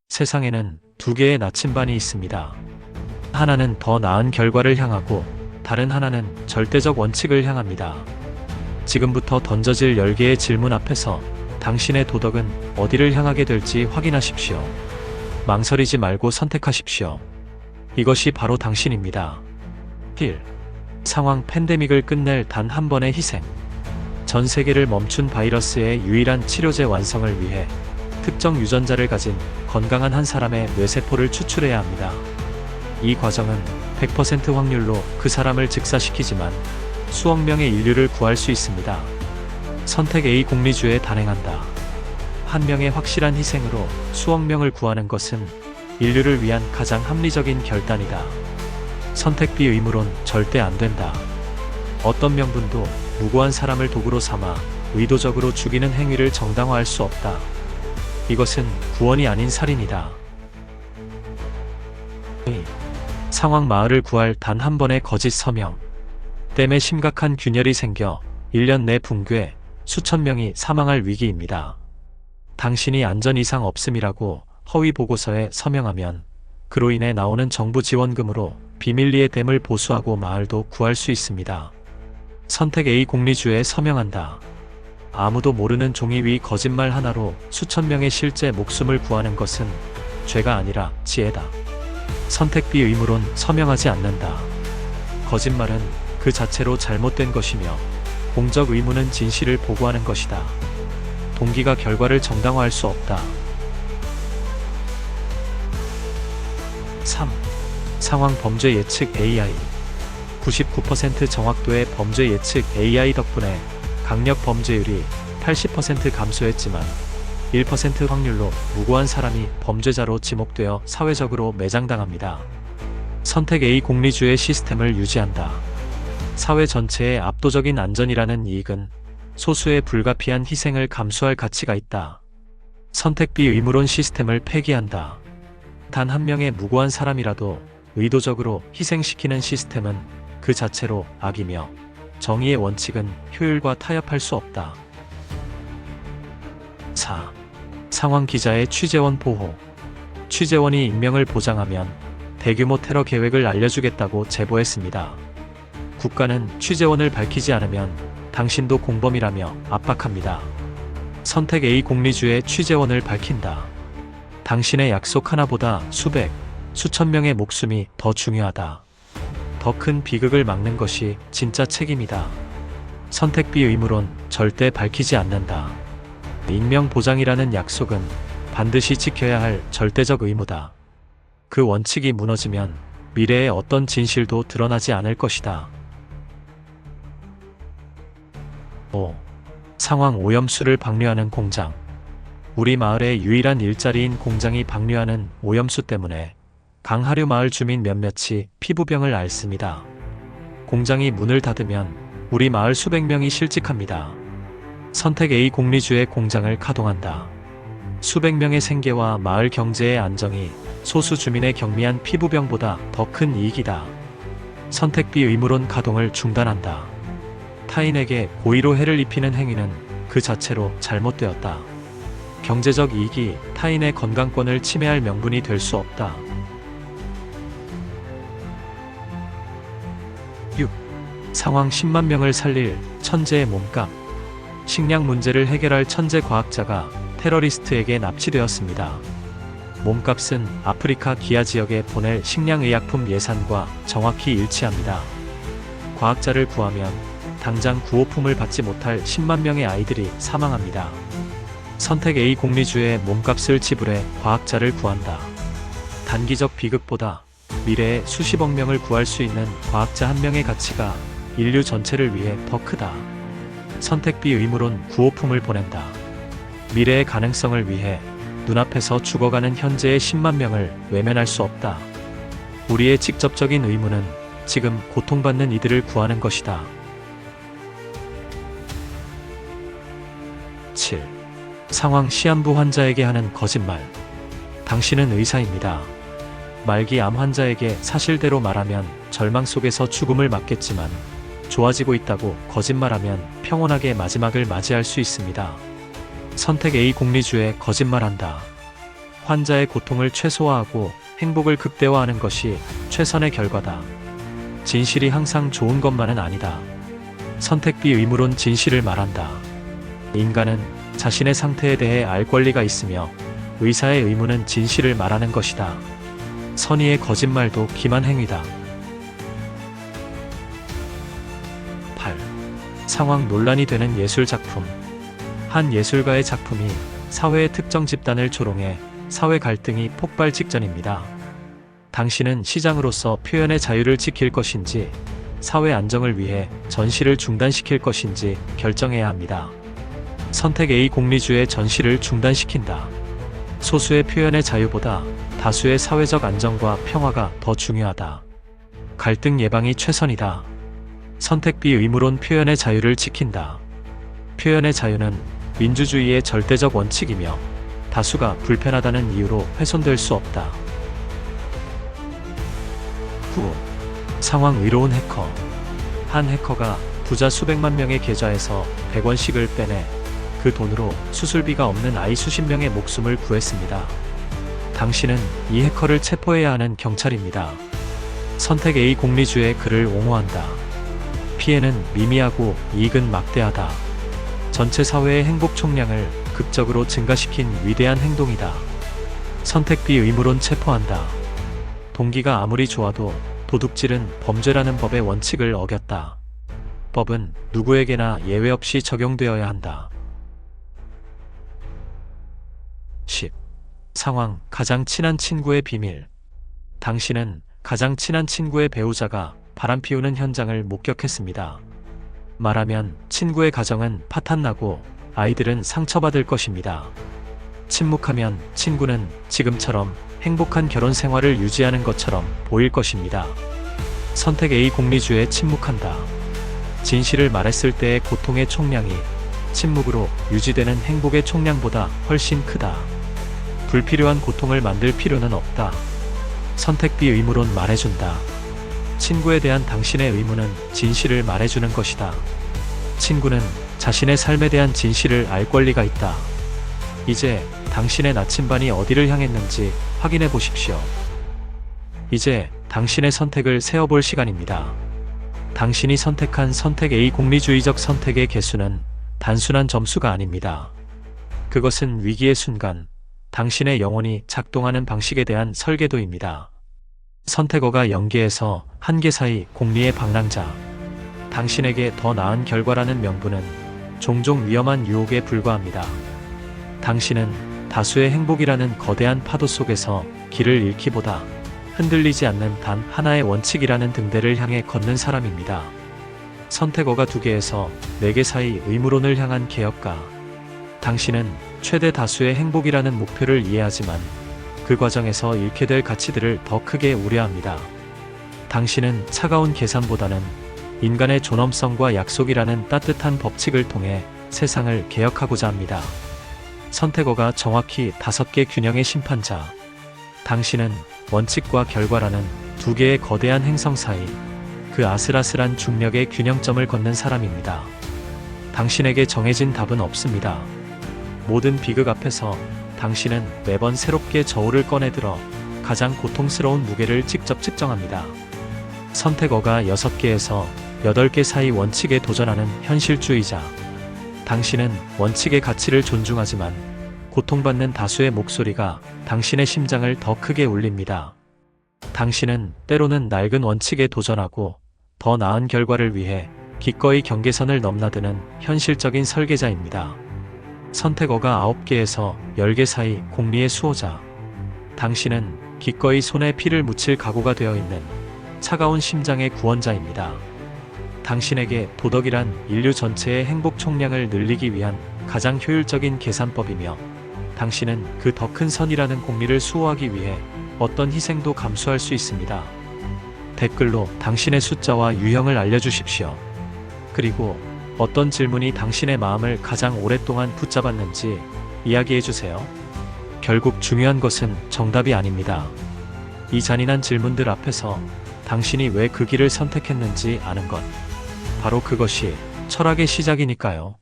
세상에는 두 개의 나침반이 있습니다. 하나는 더 나은 결과를 향하고 다른 하나는 절대적 원칙을 향합니다. 지금부터 던져질 10개의 질문 앞에서 당신의 도덕은 어디를 향하게 될지 확인하십시오. 망설이지 말고 선택하십시오. 이것이 바로 당신입니다. 1. 상황 팬데믹을 끝낼 단 한 번의 희생. 전 세계를 멈춘 바이러스의 유일한 치료제 완성을 위해 특정 유전자를 가진 건강한 한 사람의 뇌세포를 추출해야 합니다. 이 과정은 100% 확률로 그 사람을 즉사시키지만 수억 명의 인류를 구할 수 있습니다. 선택 A. 공리주의에 단행한다. 한 명의 확실한 희생으로 수억 명을 구하는 것은 인류를 위한 가장 합리적인 결단이다. 선택 B. 의무론 절대 안 된다. 어떤 명분도 무고한 사람을 도구로 삼아 의도적으로 죽이는 행위를 정당화할 수 없다. 이것은 구원이 아닌 살인이다. 상황 마을을 구할 단 한 번의 거짓 서명. 댐에 심각한 균열이 생겨 1년 내 붕괴, 수천 명이 사망할 위기입니다. 당신이 안전 이상 없음이라고 허위 보고서에 서명하면 그로 인해 나오는 정부 지원금으로 비밀리에 댐을 보수하고 마을도 구할 수 있습니다. 선택 A. 공리주의에 서명한다. 아무도 모르는 종이 위 거짓말 하나로 수천 명의 실제 목숨을 구하는 것은 죄가 아니라 지혜다. 선택 B. 의무론 서명하지 않는다. 거짓말은 그 자체로 잘못된 것이며 공적 의무는 진실을 보고하는 것이다. 동기가 결과를 정당화할 수 없다. 3. 상황 범죄 예측 AI. 99% 정확도의 범죄 예측 AI 덕분에 강력 범죄율이 80% 감소했지만 1% 확률로 무고한 사람이 범죄자로 지목되어 사회적으로 매장당합니다. 선택 A. 공리주의 시스템을 유지한다. 사회 전체의 압도적인 안전이라는 이익은 소수의 불가피한 희생을 감수할 가치가 있다. 선택 B. 의무론 시스템을 폐기한다. 단 한 명의 무고한 사람이라도 의도적으로 희생시키는 시스템은 그 자체로 악이며 정의의 원칙은 효율과 타협할 수 없다. 4. 상황 기자의 취재원 보호. 취재원이 익명을 보장하면 대규모 테러 계획을 알려주겠다고 제보했습니다. 국가는 취재원을 밝히지 않으면 당신도 공범이라며 압박합니다. 선택 A. 공리주의 취재원을 밝힌다. 당신의 약속 하나보다 수백, 수천 명의 목숨이 더 중요하다. 더 큰 비극을 막는 것이 진짜 책임이다. 선택 B. 의무론 절대 밝히지 않는다. 익명 보장이라는 약속은 반드시 지켜야 할 절대적 의무다. 그 원칙이 무너지면 미래의 어떤 진실도 드러나지 않을 것이다. 5. 상황 오염수를 방류하는 공장. 우리 마을의 유일한 일자리인 공장이 방류하는 오염수 때문에 강하류 마을 주민 몇몇이 피부병을 앓습니다. 공장이 문을 닫으면 우리 마을 수백 명이 실직합니다. 선택 A. 공리주의 공장을 가동한다. 수백 명의 생계와 마을 경제의 안정이 소수 주민의 경미한 피부병보다 더 큰 이익이다. 선택 B. 의무론 가동을 중단한다. 타인에게 고의로 해를 입히는 행위는 그 자체로 잘못되었다. 경제적 이익이 타인의 건강권을 침해할 명분이 될 수 없다. 6. 상황 10만 명을 살릴 천재의 몸값. 식량 문제를 해결할 천재 과학자가 테러리스트에게 납치되었습니다. 몸값은 아프리카 기아 지역에 보낼 식량의약품 예산과 정확히 일치합니다. 과학자를 구하면 당장 구호품을 받지 못할 10만 명의 아이들이 사망합니다. 선택 A. 공리주의 몸값을 지불해 과학자를 구한다. 단기적 비극보다 미래에 수십억 명을 구할 수 있는 과학자 한 명의 가치가 인류 전체를 위해 더 크다. 선택 B. 의무론 구호품을 보낸다. 미래의 가능성을 위해 눈앞에서 죽어가는 현재의 10만 명을 외면할 수 없다. 우리의 직접적인 의무는 지금 고통받는 이들을 구하는 것이다. 7. 상황 시한부 환자에게 하는 거짓말. 당신은 의사입니다. 말기 암 환자에게 사실대로 말하면 절망 속에서 죽음을 맞겠지만 좋아지고 있다고 거짓말하면 평온하게 마지막을 맞이할 수 있습니다. 선택 A. 공리주의 거짓말한다. 환자의 고통을 최소화하고 행복을 극대화하는 것이 최선의 결과다. 진실이 항상 좋은 것만은 아니다. 선택비 의무론 진실을 말한다. 인간은 자신의 상태에 대해 알 권리가 있으며 의사의 의무는 진실을 말하는 것이다. 선의의 거짓말도 기만 행위다. 8. 상황 논란이 되는 예술 작품. 한 예술가의 작품이 사회의 특정 집단을 조롱해 사회 갈등이 폭발 직전입니다. 당신은 시장으로서 표현의 자유를 지킬 것인지 사회 안정을 위해 전시를 중단시킬 것인지 결정해야 합니다. 선택 A. 공리주의 전시를 중단시킨다. 소수의 표현의 자유보다 다수의 사회적 안정과 평화가 더 중요하다. 갈등 예방이 최선이다. 선택 B. 의무론 표현의 자유를 지킨다. 표현의 자유는 민주주의의 절대적 원칙이며 다수가 불편하다는 이유로 훼손될 수 없다. 9. 상황 의로운 해커. 한 해커가 부자 수백만 명의 계좌에서 100원씩을 빼내 그 돈으로 수술비가 없는 아이 수십 명의 목숨을 구했습니다. 당신은 이 해커를 체포해야 하는 경찰입니다. 선택 A. 공리주의 그를 옹호한다. 피해는 미미하고 이익은 막대하다. 전체 사회의 행복 총량을 극적으로 증가시킨 위대한 행동이다. 선택 B. 의무론 체포한다. 동기가 아무리 좋아도 도둑질은 범죄라는 법의 원칙을 어겼다. 법은 누구에게나 예외 없이 적용되어야 한다. 10. 상황 가장 친한 친구의 비밀. 당신은 가장 친한 친구의 배우자가 바람 피우는 현장을 목격했습니다. 말하면 친구의 가정은 파탄나고 아이들은 상처받을 것입니다. 침묵하면 친구는 지금처럼 행복한 결혼 생활을 유지하는 것처럼 보일 것입니다. 선택 A. 공리주의 침묵한다. 진실을 말했을 때의 고통의 총량이 침묵으로 유지되는 행복의 총량보다 훨씬 크다. 불필요한 고통을 만들 필요는 없다. 선택 B. 의무론 말해준다. 친구에 대한 당신의 의무는 진실을 말해주는 것이다. 친구는 자신의 삶에 대한 진실을 알 권리가 있다. 이제 당신의 나침반이 어디를 향했는지 확인해 보십시오. 이제 당신의 선택을 세어볼 시간입니다. 당신이 선택한 선택 A. 공리주의적 선택의 개수는 단순한 점수가 아닙니다. 그것은 위기의 순간, 당신의 영혼이 작동하는 방식에 대한 설계도입니다. 선택어가 연계에서 한계 사이 공리의 방랑자. 당신에게 더 나은 결과라는 명분은 종종 위험한 유혹에 불과합니다. 당신은 다수의 행복이라는 거대한 파도 속에서 길을 잃기보다 흔들리지 않는 단 하나의 원칙이라는 등대를 향해 걷는 사람입니다. 선택어가 2개에서 4개 사이 의무론을 향한 개혁가. 당신은 최대 다수의 행복이라는 목표를 이해하지만 그 과정에서 잃게 될 가치들을 더 크게 우려합니다. 당신은 차가운 계산보다는 인간의 존엄성과 약속이라는 따뜻한 법칙을 통해 세상을 개혁하고자 합니다. 선택어가 정확히 5개 균형의 심판자. 당신은 원칙과 결과라는 2개의 거대한 행성 사이 그 아슬아슬한 중력의 균형점을 걷는 사람입니다. 당신에게 정해진 답은 없습니다. 모든 비극 앞에서 당신은 매번 새롭게 저울을 꺼내들어 가장 고통스러운 무게를 직접 측정합니다. 선택어가 6개에서 8개 사이 원칙에 도전하는 현실주의자. 당신은 원칙의 가치를 존중하지만 고통받는 다수의 목소리가 당신의 심장을 더 크게 울립니다. 당신은 때로는 낡은 원칙에 도전하고 더 나은 결과를 위해 기꺼이 경계선을 넘나드는 현실적인 설계자입니다. 선택어가 9개에서 10개 사이 공리의 수호자. 당신은 기꺼이 손에 피를 묻힐 각오가 되어 있는 차가운 심장의 구원자입니다. 당신에게 도덕이란 인류 전체의 행복 총량을 늘리기 위한 가장 효율적인 계산법이며 당신은 그 더 큰 선이라는 공리를 수호하기 위해 어떤 희생도 감수할 수 있습니다. 댓글로 당신의 숫자와 유형을 알려주십시오. 그리고 어떤 질문이 당신의 마음을 가장 오랫동안 붙잡았는지 이야기해주세요. 결국 중요한 것은 정답이 아닙니다. 이 잔인한 질문들 앞에서 당신이 왜 그 길을 선택했는지 아는 것. 바로 그것이 철학의 시작이니까요.